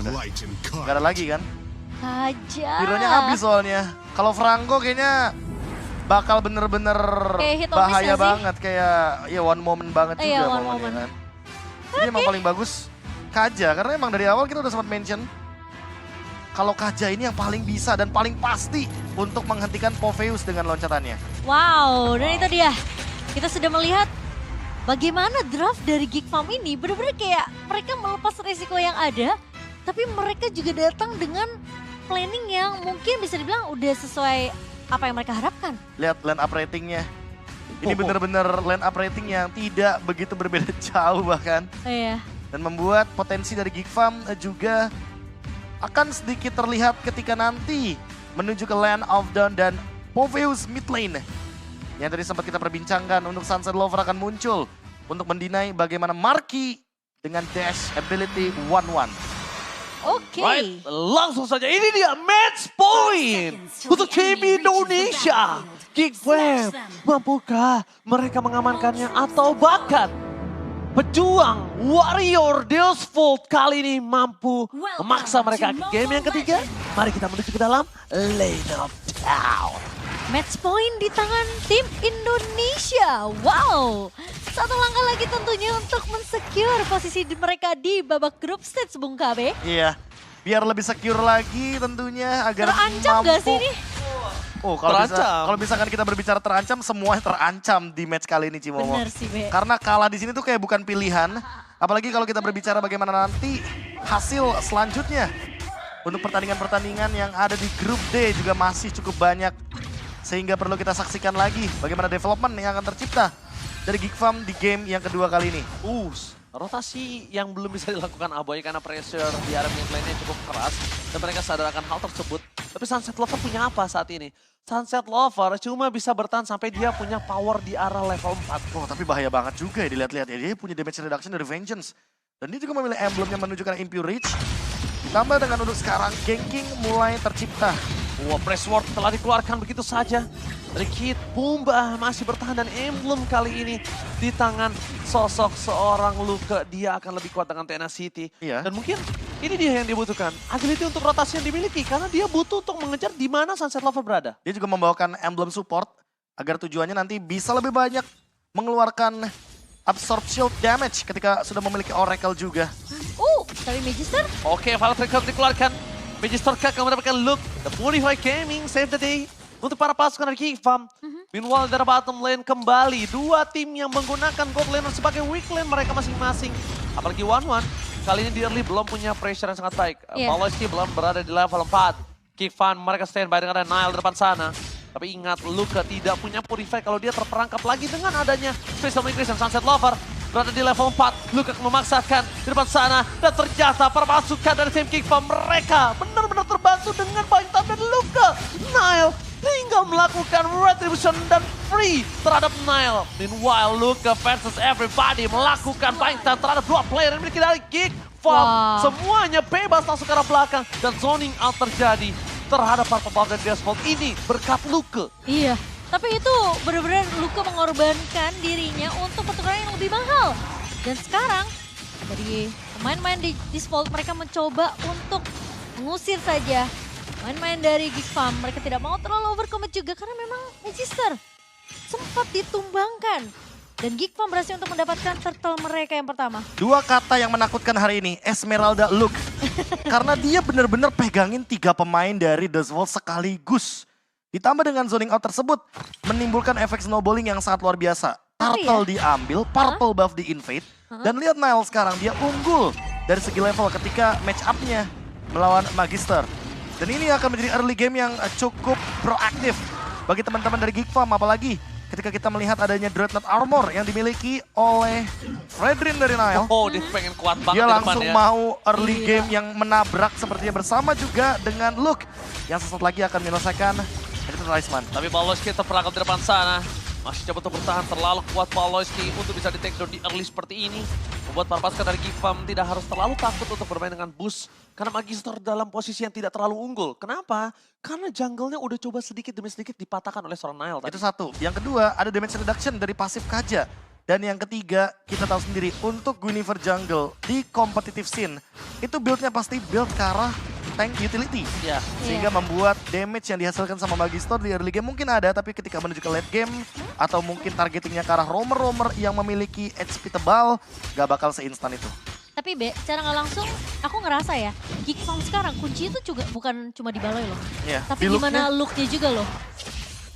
udah. Gak ada lagi kan? Aja. Hero-nya habis soalnya. Kalau Franco kayaknya bakal bener-bener Kayak hit or miss bahaya gak sih? banget. Kayak ya one moment banget juga Iya, one momennya moment. kan. Jadi emang paling bagus Kaja. Karena emang dari awal kita udah sempat mention. Kalau Kaja ini yang paling bisa dan paling pasti untuk menghentikan Poveus dengan loncatannya. Wow, dan itu dia. Kita sudah melihat bagaimana draft dari Geek Farm ini benar-benar kayak mereka melepas resiko yang ada, tapi mereka juga datang dengan planning yang mungkin bisa dibilang udah sesuai apa yang mereka harapkan. Lihat line up ratingnya. Ini bener-bener line up rating yang tidak begitu berbeda jauh bahkan. Iya. Dan membuat potensi dari Geek Farm juga akan sedikit terlihat ketika nanti menuju ke Land of Dawn dan Poveus mid lane. Yang tadi sempat kita perbincangkan untuk Sunset Lover akan muncul untuk mendinai bagaimana Marky dengan dash ability 1-1. Oke. Right, langsung saja ini dia match point untuk tim Indonesia. Geek Farm, mampukah mereka mengamankannya atau bahkan pejuang Warrior Deus Volt kali ini mampu memaksa mereka ke game yang ketiga? Mari kita menuju ke dalam Lane of Town. Match point di tangan tim Indonesia. Wow. Satu langkah lagi tentunya untuk mensecure posisi mereka di babak group stage, Bung KB. Iya, biar lebih secure lagi tentunya agar Terancam mampu. gak sih ini? Oh, kalau Terancam. misalkan kita berbicara terancam, semua terancam di match kali ini Cimomo. Bener sih, Be. Karena kalah di sini tuh kayak bukan pilihan, apalagi kalau kita berbicara bagaimana nanti hasil selanjutnya. Untuk pertandingan-pertandingan yang ada di grup D juga masih cukup banyak. Sehingga perlu kita saksikan lagi bagaimana development yang akan tercipta dari Geek Farm di game yang kedua kali ini. Rotasi yang belum bisa dilakukan Aboy karena pressure di area mid lane-nya cukup keras. Dan mereka sadar akan hal tersebut. Tapi Sunset Lover punya apa saat ini? Sunset Lover cuma bisa bertahan sampai dia punya power di arah level 4. Oh, tapi bahaya banget juga ya dilihat-lihat ya. Dia punya damage reduction dari Vengeance. Dan dia juga memilih emblem yang menunjukkan Impure Reach. Ditambah dengan untuk sekarang ganking mulai tercipta. Wah, press ward telah dikeluarkan begitu saja. Dari Kid Pumba masih bertahan dan emblem kali ini di tangan sosok seorang Luke. Dia akan lebih kuat dengan Tenacity. Iya. Dan mungkin ini dia yang dibutuhkan. Agility untuk rotasi yang dimiliki karena dia butuh untuk mengejar di mana Sunset Lover berada. Dia juga membawakan emblem support agar tujuannya nanti bisa lebih banyak mengeluarkan absorb shield damage ketika sudah memiliki Oracle juga. Tapi Magister? Oke, Violet Record dikeluarkan. Magister K akan mendapatkan look. The Purify Gaming save the day untuk para pasukan dari Geek Farm. Meanwhile dari bottom lane kembali. Dua tim yang menggunakan gold laner sebagai weak lane mereka masing-masing. Apalagi One. Kali ini di early belum punya pressure yang sangat baik. Yeah. Pawlowski belum berada di level 4. Geek Farm mereka standby dengan ada Nile di depan sana. Tapi ingat, Luka tidak punya Purify kalau dia terperangkap lagi dengan adanya Special Migration Sunset Lover. Berada di level 4, Luka memaksakan di depan sana. Dan ternyata permasukan dari tim Geek Farm mereka benar-benar terbantu dengan Bintang dan Luka. Nile tinggal melakukan retribution dan free terhadap Nile. Meanwhile, Luka versus everybody melakukan Bintang terhadap dua player yang dimiliki dari Geek Farm. Wow. Semuanya bebas langsung ke arah belakang dan zoning out terjadi terhadap para pemain Deathbolt ini berkat Luka. Iya. Tapi itu benar-benar Luka mengorbankan dirinya untuk pertukaran yang lebih mahal. Dan sekarang dari pemain-pemain di Deathbolt mereka mencoba untuk mengusir saja main-main dari Geek Farm. Mereka tidak mau terlalu overcommit juga karena memang Magister sempat ditumbangkan. Dan Geek Farm berhasil untuk mendapatkan turtle mereka yang pertama. Dua kata yang menakutkan hari ini, Esmeralda Look. Karena dia benar-benar pegangin 3 pemain dari The Vault sekaligus. Ditambah dengan zoning out tersebut, menimbulkan efek snowballing yang sangat luar biasa. Tapi Turtle diambil, purple buff di invade. Dan lihat Nile sekarang, dia unggul dari segi level ketika match up-nya melawan Magister. Dan ini akan menjadi early game yang cukup proaktif bagi teman-teman dari Geek Farm. Apalagi ketika kita melihat adanya Dreadnought Armor yang dimiliki oleh Fredrin dari Nile. Oh, dia pengen kuat banget Dia di langsung depan ya. mau early game yang menabrak sepertinya bersama juga dengan Luke. Yang sesaat lagi akan menyelesaikan itu Raisman. Tapi Pawlowski terperangkap di depan sana. Masih coba untuk bertahan, terlalu kuat Pawlowski untuk bisa di take down di early seperti ini. Membuat para pasukan dari Geek Farm tidak harus terlalu takut untuk bermain dengan boost. Karena Magister dalam posisi yang tidak terlalu unggul. Kenapa? Karena jungle-nya udah coba sedikit demi sedikit dipatahkan oleh seorang Nile tadi. Itu satu. Yang kedua ada damage reduction dari pasif Kaja. Dan yang ketiga, kita tahu sendiri untuk Guinevere Jungle di competitive scene, itu build-nya pasti build ke arah tank utility. Ya. Sehingga membuat damage yang dihasilkan sama Magister di early game mungkin ada, tapi ketika menuju ke late game, atau mungkin targetingnya ke arah roamer-roamer yang memiliki HP tebal, gak bakal seinstan itu. Tapi Be, secara nggak langsung aku ngerasa ya, Geek Farm sekarang kunci itu juga bukan cuma di Baloi loh. Iya, Tapi di gimana look-nya juga loh.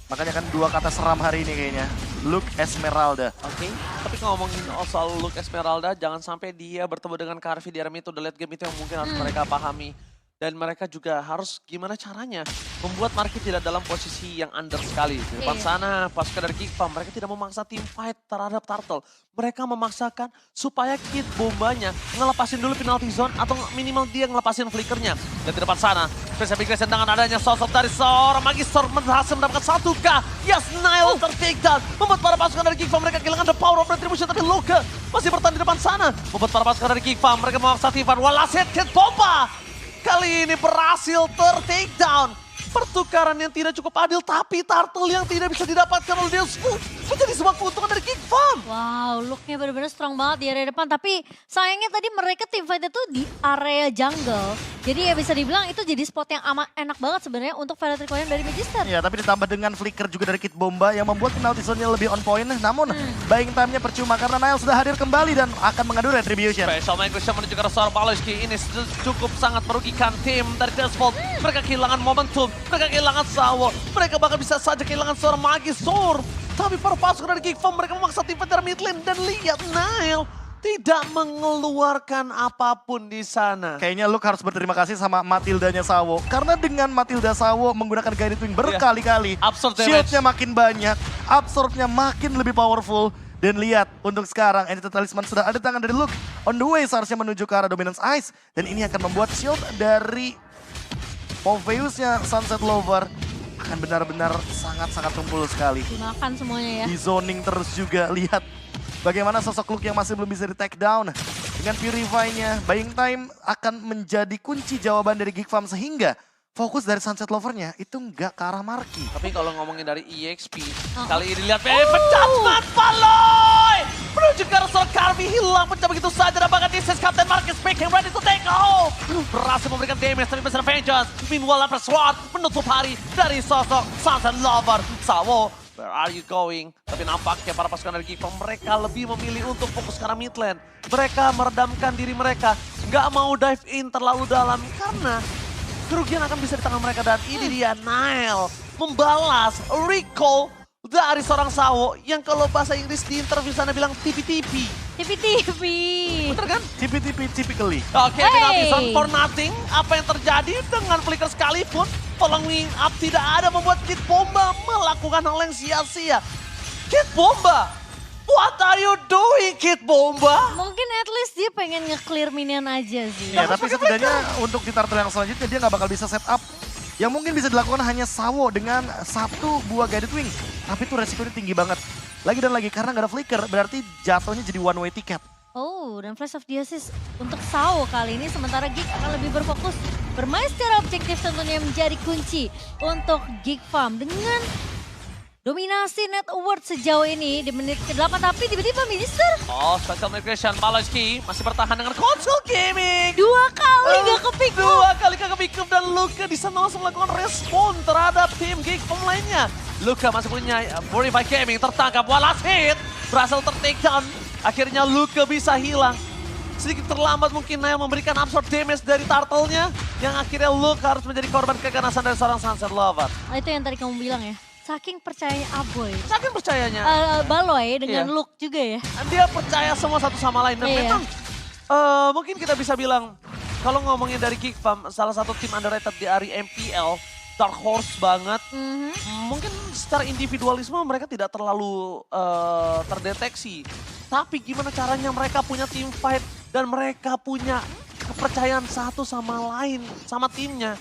Makanya kan 2 kata seram hari ini kayaknya. Look Esmeralda. Oke, tapi ngomongin soal Luke Esmeralda, jangan sampai dia bertemu dengan Karvi di arena itu, the late game itu yang mungkin harus mereka pahami. Dan mereka juga harus gimana caranya membuat Marky tidak dalam posisi yang under sekali. Di depan sana, pasukan dari Geek Farm, mereka tidak memaksa team fight terhadap Turtle. Mereka memaksakan supaya Kid Bombanya ngelepasin dulu penalty zone atau minimal dia ngelepasin flickernya. Dan di depan sana, Special Big dengan adanya sosok dari seorang Magister berhasil mendapatkan 1K. Yes, Nile ter-takedown. Membuat para pasukan dari Geek Farm mereka kehilangan the power of retribution. Tapi Luka masih bertahan di depan sana. Membuat para pasukan dari Geek Farm mereka memaksa team fight. Walaset Kid Bomba kali ini berhasil ter-takedown. Pertukaran yang tidak cukup adil, tapi Turtle yang tidak bisa didapatkan oleh Deusku menjadi sebuah keuntungan dari Geek Farm. Wow, look-nya benar-benar strong banget di area depan. Tapi sayangnya tadi mereka tim fight itu di area jungle. Jadi ya bisa dibilang itu jadi spot yang amat enak banget sebenarnya untuk Violet Requiem dari Magister. Ya, tapi ditambah dengan flicker juga dari Kid Bomba yang membuat penalty zone-nya lebih on point. Namun, buying time-nya percuma karena Nile sudah hadir kembali dan akan mengadu retribution. Special Migration menuju ke restoran Paloski. Ini cukup sangat merugikan tim dari Deathbolt. Mereka kehilangan momentum, mereka kehilangan Sawo. Mereka bahkan bisa saja kehilangan seorang Magisor. Tapi para pasukan dari Geek Farm mereka memaksa tim fight dari mid lane. Dan lihat Nile tidak mengeluarkan apapun di sana. Kayaknya Luke harus berterima kasih sama Matildanya Sawo. Karena dengan Matilda Sawo menggunakan Guided Wing berkali-kali, Absorb damage. shieldnya makin banyak, absorbnya makin lebih powerful. Dan lihat, untuk sekarang Entity Talisman sudah ada di tangan dari Luke. On the way seharusnya menuju ke arah Dominance Ice. Dan ini akan membuat shield dari Morpheus-nya Sunset Lover akan benar-benar sangat-sangat tumpul sekali. Dimakan semuanya ya. Di zoning terus juga, lihat bagaimana sosok Luke yang masih belum bisa di take down. Dengan Purify-nya, buying time akan menjadi kunci jawaban dari Geek Farm sehingga fokus dari Sunset Lover-nya itu nggak ke arah Marky. Tapi kalau ngomongin dari EXP, kali ini lihat pecah Paloy! Menuju ke restoran Karvi, hilang pecah begitu saja. Dan bahkan this is Captain Marcus making ready to take off. Berhasil memberikan damage tapi besar Vengeance. Meanwhile, Empress Sword menutup hari dari sosok Sunset Lover. Sawo, where are you going? Tapi nampaknya para pasukan dari Geek Farm mereka lebih memilih untuk fokus ke arah mid lane. Mereka meredamkan diri mereka, nggak mau dive in terlalu dalam karena kerugian akan bisa di tangan mereka. Dan ini dia Nile membalas recall dari seorang Sawo yang kalau bahasa Inggris di interview sana bilang tipi-tipi. TV-TV. Bener kan? Tipi-tipi typically. Oke, penalty zone for nothing. Apa yang terjadi dengan flicker sekalipun, following up tidak ada membuat Kid Bomba melakukan hal yang sia-sia. Kid Bomba, what are you doing Kid Bomba? Mungkin at least dia pengen nge-clear minion aja sih. Ya, tapi setidaknya untuk di turtle yang selanjutnya dia nggak bakal bisa set up. Yang mungkin bisa dilakukan hanya Sawo dengan 1 buah Guided Wing. Tapi itu resikonya tinggi banget. Lagi dan lagi karena nggak ada flicker, berarti jatuhnya jadi one way ticket. Oh, dan Flash of the Assist untuk Sawo kali ini. Sementara Geek akan lebih berfokus bermain secara objektif tentunya menjadi kunci untuk Geek Farm. Dengan dominasi net award sejauh ini di menit ke-8. Tapi tiba-tiba Magister Oh, Special Migration, Paloski masih bertahan dengan konsol gaming. 2 kali gak kepick up. 2 kali gak kepick up dan Luka di sana langsung melakukan respon terhadap tim Geek Farm lainnya. Luka masih punya Purify Gaming tertangkap, walas hit, berhasil ter-takedown. Akhirnya Luka bisa hilang. Sedikit terlambat mungkin Nile memberikan absorb damage dari turtle-nya. Yang akhirnya Luka harus menjadi korban keganasan dari seorang Sunset Lover. Nah, itu yang tadi kamu bilang ya. Saking percayanya Aboy. Saking percayanya. Baloi dengan Iya. Luke juga ya. Dia percaya semua satu sama lain. Dan Iya. memang mungkin kita bisa bilang, kalau ngomongin dari Geek Farm, salah satu tim underrated di area MPL, Dark Horse banget. Mungkin secara individualisme mereka tidak terlalu terdeteksi. Tapi gimana caranya mereka punya team fight dan mereka punya kepercayaan satu sama lain, sama timnya.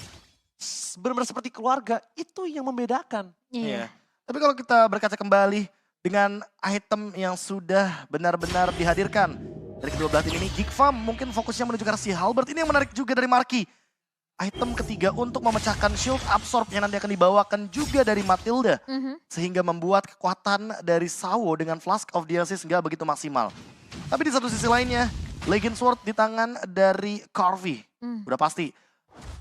Benar-benar seperti keluarga, itu yang membedakan. Iya. Tapi kalau kita berkaca kembali dengan item yang sudah benar-benar dihadirkan dari kedua belah tim ini, Geek Farm mungkin fokusnya menuju ke arah si Halberd. Ini yang menarik juga dari Marky. item ketiga untuk memecahkan shield absorb yang nanti akan dibawakan juga dari Matilda. Sehingga membuat kekuatan dari Sawo dengan Flask of Diasis nggak begitu maksimal. Tapi di satu sisi lainnya, Legend Sword di tangan dari Carvi. Udah pasti.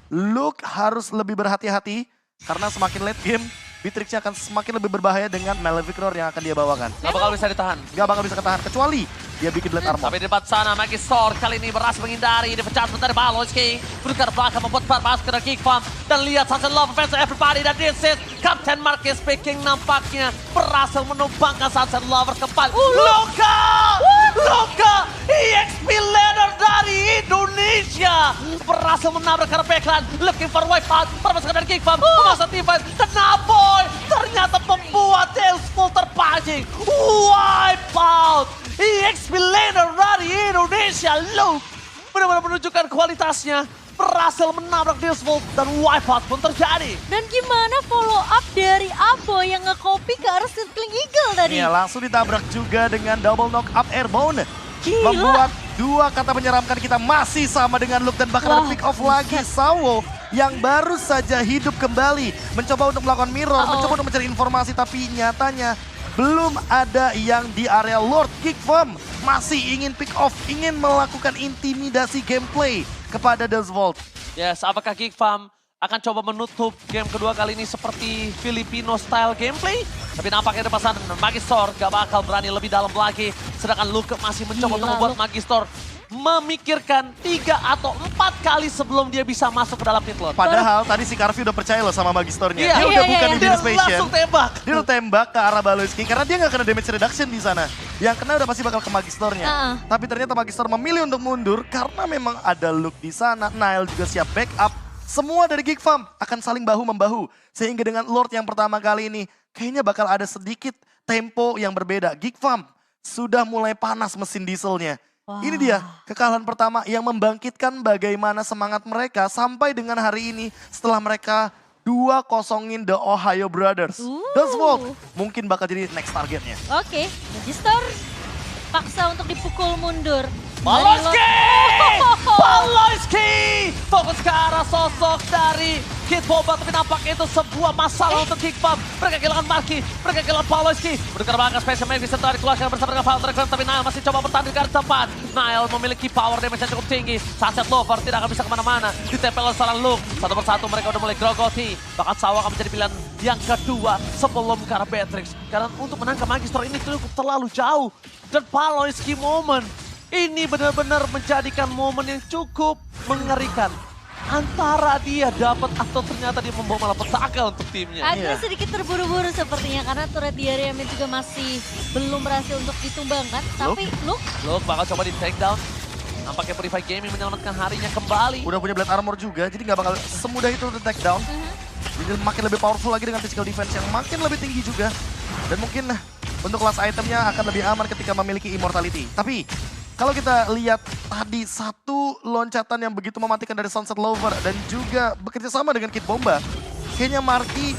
Luke harus lebih berhati-hati karena semakin late game, Beatrix akan semakin lebih berbahaya dengan Maleficor yang akan dia bawakan. Gak bakal bisa ditahan. Gak bakal bisa ketahan, kecuali dia bikin Blade Armor. Tapi di depan sana, Magister kali ini berhasil menghindari. Dipecah dari Baloski. Bergerak belakang membuat masuk ke Geek Farm. Dan lihat Sunset Love fans everybody. Dan this is Captain Marquez speaking nampaknya berhasil menumbangkan Sunset Lovers kembali. Luka! Luka! EXP leader dari Indonesia. Berhasil menabrak ke backline. Looking for wipeout. Permasukkan dari Geek Farm. Memasuk defense. Dan Naboy ternyata membuat Tailspool terpancing. Wipeout! EXP laner dari Indonesia, Luke benar-benar menunjukkan kualitasnya, berhasil menabrak Tailspool dan wipeout pun terjadi. Dan gimana follow up dari Abo yang nge-copy ke arah Circling Eagle tadi? Iya, langsung ditabrak juga dengan double knock up airborne. Gila. Membuat dua kata menyeramkan kita masih sama dengan Luke dan bahkan ada pick off lagi Sawo yang baru saja hidup kembali. Mencoba untuk melakukan mirror, mencoba untuk mencari informasi tapi nyatanya belum ada yang di area Lord. Geek Farm masih ingin pick off, ingin melakukan intimidasi gameplay kepada Dazvolt. Yes, apakah Geek Farm akan coba menutup game kedua kali ini seperti Filipino style gameplay? Tapi nampaknya depan sana Magister gak bakal berani lebih dalam lagi. Sedangkan Luke masih mencoba untuk membuat Magister memikirkan 3 atau 4 kali sebelum dia bisa masuk ke dalam pit lane. Padahal tadi si Carvi udah percaya loh sama Magisternya. Iya, Dia udah bukan dia Infinite Passion. langsung tembak. Dia udah tembak ke arah Baloiski karena dia nggak kena damage reduction di sana. Yang kena udah pasti bakal ke Magisternya. Tapi ternyata Magister memilih untuk mundur karena memang ada Luke di sana. Nile juga siap backup. Semua dari Geek Farm akan saling bahu-membahu. Sehingga dengan Lord yang pertama kali ini kayaknya bakal ada sedikit tempo yang berbeda. Geek Farm sudah mulai panas mesin dieselnya. Ini dia kekalahan pertama yang membangkitkan bagaimana semangat mereka sampai dengan hari ini setelah mereka 2-0-in The Ohio Brothers. Dazvolt mungkin bakal jadi next targetnya. Oke, Magister paksa untuk dipukul mundur. Baloiski! Baloiski! Fokus ke arah sosok dari Kid Bomba, tapi nampaknya itu sebuah masalah untuk Geek Farm. Mereka kehilangan Marky, mereka kehilangan Baloiski. Berdekat bahkan Special Man bisa dikeluarkan bersama dengan Valtteri, tapi Nile masih coba bertahan di garis depan. Nile memiliki power damage yang cukup tinggi. Sunset Lover tidak akan bisa kemana-mana. Ditempel oleh seorang Luke. Satu persatu mereka udah mulai grogoti. Bahkan Sawa akan menjadi pilihan yang kedua sebelum ke arah Beatrix. Karena untuk menangkap Magister ini cukup terlalu jauh. Dan Baloiski moment ini benar-benar menjadikan momen yang cukup mengerikan. Antara dia dapat atau ternyata dia membawa malapetaka untuk timnya. Agak sedikit terburu-buru sepertinya karena turret di area mid juga masih belum berhasil untuk ditumbangkan. Tapi Luke bakal coba di take down. Nampaknya Purify Gaming menyelamatkan harinya kembali. Udah punya Blade Armor juga, jadi nggak bakal semudah itu untuk take down. Jadi makin lebih powerful lagi dengan physical defense yang makin lebih tinggi juga. Dan mungkin untuk kelas itemnya akan lebih aman ketika memiliki immortality. Tapi kalau kita lihat tadi satu loncatan yang begitu mematikan dari Sunset Lover dan juga bekerja sama dengan Kid Bomba, kayaknya Marky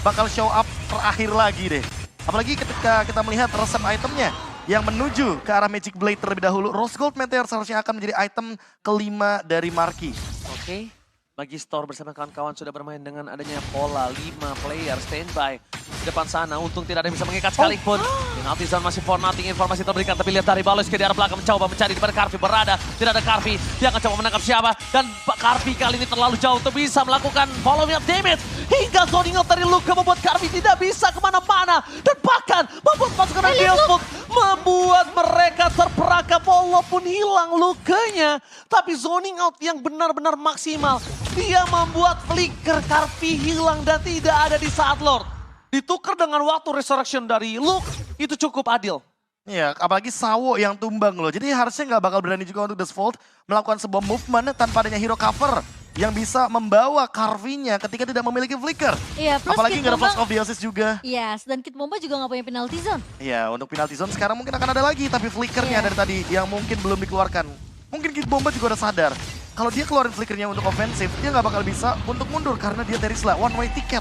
bakal show up terakhir lagi deh. Apalagi ketika kita melihat resep itemnya yang menuju ke arah Magic Blade terlebih dahulu. Rose Gold Meteor seharusnya akan menjadi item kelima dari Marky. Oke. Magister bersama kawan-kawan sudah bermain dengan adanya pola 5 player standby di depan sana. Untung tidak ada yang bisa mengikat sekalipun. Penalty zone masih for nothing, informasi terberikan. Tapi lihat dari Baloiski di arah belakang mencoba mencari di mana Carvi berada. Tidak ada Carvi, dia akan coba menangkap siapa. Dan Carvi kali ini terlalu jauh untuk bisa melakukan following up damage. Hingga zoning out dari Luka membuat Carvi tidak bisa kemana-mana. Dan bahkan membuat pasukan dari Dealsbook membuat mereka terperangkap walaupun hilang lukanya. Tapi zoning out yang benar-benar maksimal. Dia membuat flicker Carvi hilang dan tidak ada di saat Lord. Ditukar dengan waktu resurrection dari Luke, itu cukup adil. Iya, apalagi Sawo yang tumbang loh. Jadi harusnya nggak bakal berani juga untuk Dazvolt melakukan sebuah movement tanpa adanya hero cover yang bisa membawa Carvi-nya ketika tidak memiliki flicker. Iya, plus apalagi Kid nggak ada Bomba, Flash of Diasis juga. Yes, dan Kid Bomba juga nggak punya penalty zone. Iya, untuk penalty zone sekarang mungkin akan ada lagi, tapi flickernya dari tadi yang mungkin belum dikeluarkan. Mungkin Kid Bomba juga udah sadar. Kalau dia keluarin flickernya untuk ofensif, dia nggak bakal bisa untuk mundur karena dia Terisla one way ticket.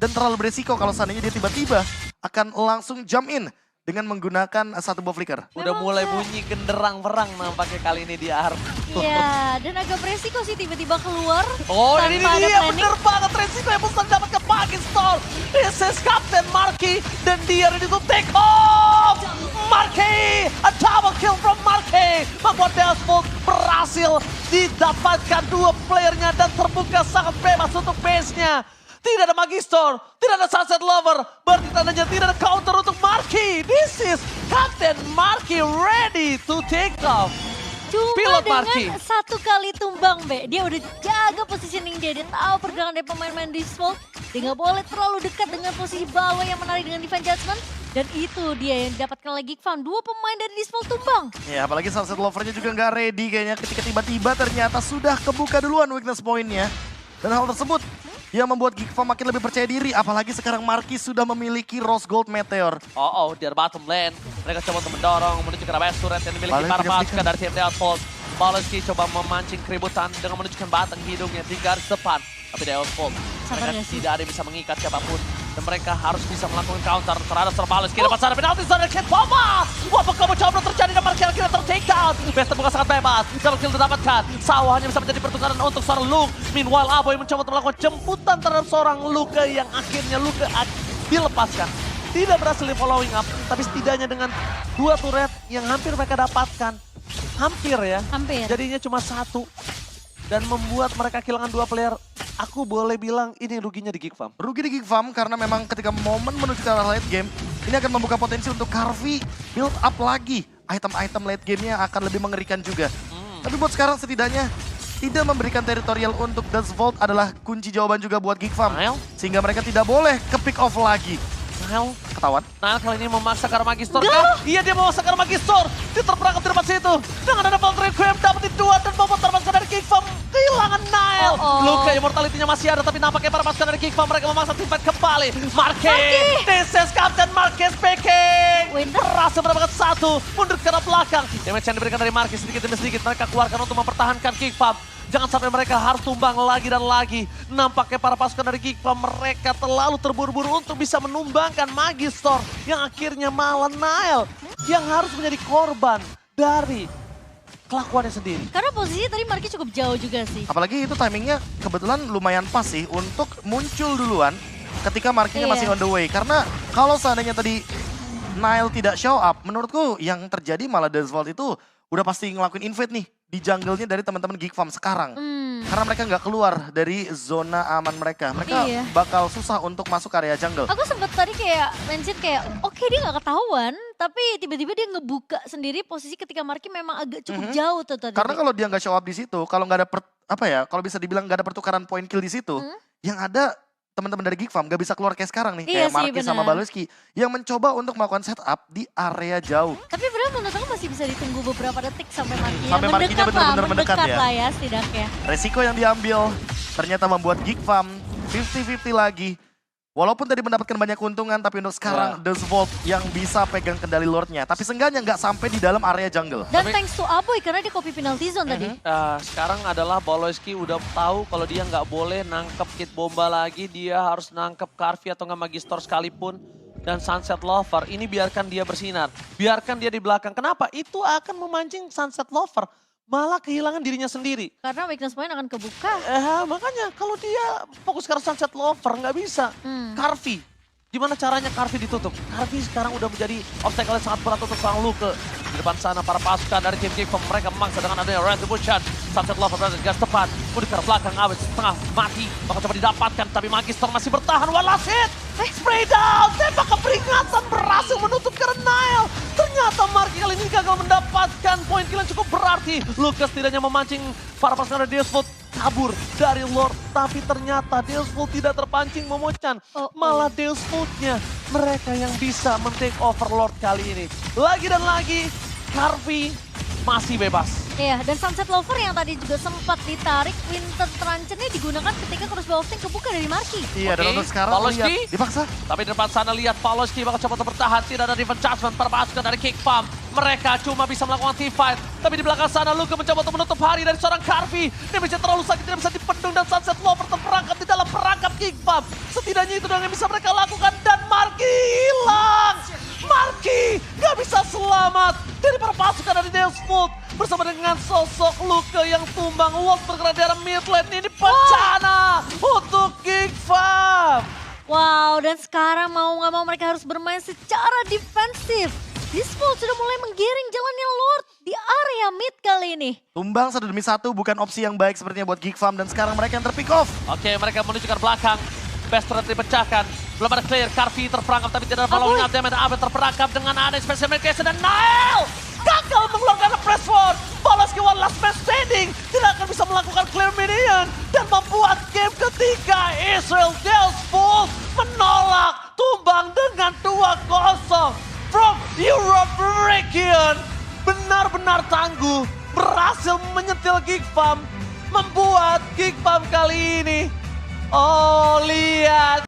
Dan terlalu beresiko kalau seandainya dia tiba-tiba akan langsung jump in dengan menggunakan satu buah flicker. Udah Memang mulai Kak. bunyi genderang perang nampaknya kali ini di ARK. Iya, dan agak beresiko sih tiba-tiba keluar Oh ini tanpa ada dia planning. bener banget resiko yang bisa dapat ke Magistor. This is Captain Marky dan dia ready to take off. Marky, a double kill from Marky. Membuat Delphult berhasil didapatkan dua playernya dan terbuka sangat bebas untuk base-nya. Tidak ada Magistor, tidak ada Sunset Lover, berarti tandanya tidak ada counter untuk Marky. This is Captain Marky ready to take off. Cuma Pilot dengan Marky. satu kali tumbang, Be. Dia udah jaga positioning dia. Dia tahu pergerakan dari pemain-pemain Disvolt. Dia nggak boleh terlalu dekat dengan posisi bawah yang menarik dengan Divine Judgment. Dan itu dia yang didapatkan oleh Geekfam. Dua pemain dari Disvolt tumbang. Ya apalagi Sunset Lover-nya juga nggak ready kayaknya ketika tiba-tiba ternyata sudah kebuka duluan weakness point-nya. Dan hal tersebut yang membuat Geekfam makin lebih percaya diri. Apalagi sekarang Marky sudah memiliki Rose Gold Meteor. Oh, di bottom lane. Mereka coba untuk mendorong menuju ke arah turret yang dimiliki Balik para tiga pasukan flicker. dari tim Delphult. Baloski coba memancing keributan dengan menunjukkan batang hidungnya di garis depan. Tapi Delphult, Sabar mereka gak sih? tidak ada yang bisa mengikat siapapun. Dan mereka harus bisa melakukan counter terhadap Baloski. Dapat sana penalti zone dari Kid Poma. Wah, combo coba terjadi dan Marky akhirnya ter-take down. Best terbuka sangat bebas. Double kill didapatkan. Sawah hanya bisa menjadi pertukaran untuk seorang Luke. Meanwhile, Aboy mencoba untuk melakukan jemputan terhadap seorang Luke yang akhirnya Luke dilepaskan. Tidak berhasil di following up, tapi setidaknya dengan dua turret yang hampir mereka dapatkan. Hampir ya. Hampir. Jadinya cuma satu. Dan membuat mereka kehilangan dua player. Aku boleh bilang ini ruginya di Geekfam. Rugi di Geekfam karena memang ketika momen menuju ke arah late game, ini akan membuka potensi untuk Carvi build up lagi. Item-item late game-nya akan lebih mengerikan juga. Tapi buat sekarang setidaknya tidak memberikan teritorial untuk Dustvault adalah kunci jawaban juga buat Geekfam. Nile? Sehingga mereka tidak boleh ke pick off lagi. Nile? Ketahuan. Nile kali ini memaksa ke arah Magistor kah? Iya dia memaksa ke arah Magistor. Dia terperangkap di depan situ. Dengan ada Bolt Requiem dapetin dua dan bobot termasuk dari Geekfam. Kehilangan Nile. Luka immortality-nya masih ada tapi nampaknya para pasukan dari Geekfam mereka memaksa teamfight kembali. Marky. This is Captain Marky speaking. Winter. Berhasil mendapatkan satu. Mundur ke arah belakang. Damage yang diberikan dari Marky sedikit demi sedikit mereka keluarkan untuk mempertahankan Geekfam. Jangan sampai mereka harus tumbang lagi dan lagi. Nampaknya para pasukan dari Geekfam mereka terlalu terburu-buru untuk bisa menumbangkan Magistor. Yang akhirnya malah Nile yang harus menjadi korban dari kelakuannya sendiri. Karena posisinya tadi Marky cukup jauh juga sih. Apalagi itu timingnya kebetulan lumayan pas sih untuk muncul duluan ketika Marky-nya masih on the way. Karena kalau seandainya tadi Nile tidak show up, menurutku yang terjadi malah Dustvault itu udah pasti ngelakuin invade nih di jungle-nya dari teman-teman Geekfam sekarang. Karena mereka nggak keluar dari zona aman mereka. Mereka bakal susah untuk masuk area jungle. Aku sempet tadi kayak mention kayak oke dia nggak ketahuan, tapi tiba-tiba dia ngebuka sendiri posisi ketika Marky memang agak cukup jauh tuh tadi. Karena kalau dia nggak show up di situ, kalau nggak ada kalau bisa dibilang nggak ada pertukaran point kill di situ, yang ada teman-teman dari Geekfam nggak bisa keluar kayak sekarang nih, Iya kayak sih, Marky sama benar. Baloski yang mencoba untuk melakukan setup di area jauh. Tapi benar menurut aku masih bisa ditunggu beberapa detik sampai Marky Sampai Marky-nya benar-benar mendekat ya. lah ya setidaknya. Resiko yang diambil ternyata membuat Geekfam 50-50 lagi. Walaupun tadi mendapatkan banyak keuntungan, tapi untuk sekarang Dustvault yang bisa pegang kendali Lordnya. Tapi seenggaknya nggak sampai di dalam area jungle. Dan thanks to Aboy karena dia copy penalty zone tadi. Sekarang adalah Baloski udah tahu kalau dia nggak boleh nangkep Kid Bomba lagi. Dia harus nangkep Carvi atau nggak Magistor sekalipun. Dan Sunset Lover, ini biarkan dia bersinar. Biarkan dia di belakang. Kenapa? Itu akan memancing Sunset Lover. Malah kehilangan dirinya sendiri. Karena weakness point akan kebuka. Makanya kalau dia fokus ke Sunset Lover nggak bisa. Carvi, gimana caranya Carvi ditutup? Carvi sekarang udah menjadi obstacle yang sangat berat untuk sang Luke. Di depan sana para pasukan dari tim Geekfam mereka memangsa dengan adanya Retribution. Sunset Lover berada di garis depan. Udah ke belakang, Awet setengah mati. Bakal coba didapatkan tapi Magistor masih bertahan. One last hit. Spray down, tembak keperingatan berhasil menutup karena Nile. Ternyata Marky kali ini gagal mendapatkan poin kill yang cukup berarti. Lucas tidaknya memancing para pasukan dari Dustvault kabur dari Lord. Tapi ternyata Dustvault tidak terpancing memocan. Malah Dustvault-nya mereka yang bisa men-take over Lord kali ini. Lagi dan lagi, Carvi masih bebas. Iya, dan Sunset Lover yang tadi juga sempat ditarik, Winter Truncheon-nya digunakan ketika crossbow of tank kebuka dari Marky. Iya, dan Oke, untuk sekarang Baloski. lihat dipaksa. Tapi di depan sana lihat Baloski bakal coba untuk bertahan. Tidak ada Divine Judgment para pasukan dari Geekfam. Mereka cuma bisa melakukan teamfight. Tapi di belakang sana Luka mencoba untuk menutup hari dari seorang Carvi. Dia bisa terlalu sakit, tidak bisa dipendung dan Sunset Lover terperangkap di dalam perangkap Geekfam. Setidaknya itu yang bisa mereka lakukan dan Marky hilang. Marky dari Deathsmoke bersama dengan sosok Luka yang tumbang. Walt bergerak di arah mid lane ini bencana untuk Geek Farm. Wow, dan sekarang mau nggak mau mereka harus bermain secara defensif. Deathsmoke sudah mulai menggiring jalannya Lord di area mid kali ini. Tumbang satu demi satu bukan opsi yang baik sepertinya buat Geek Farm dan sekarang mereka yang terpick off. Oke, mereka menuju ke belakang. Best turret dipecahkan. Belum ada clear. Carvi terperangkap tapi tidak ada following up damage. Abe terperangkap dengan ada special medication dan Nile gagal mengeluarkan press forward. Balas ke one last man standing. Tidak akan bisa melakukan clear minion. Dan membuat game ketiga Israel Deathsmoke menolak tumbang dengan 2-0. From Europe region, benar-benar tangguh, berhasil menyentil Geek Farm, membuat Geek Farm kali ini, oh lihat.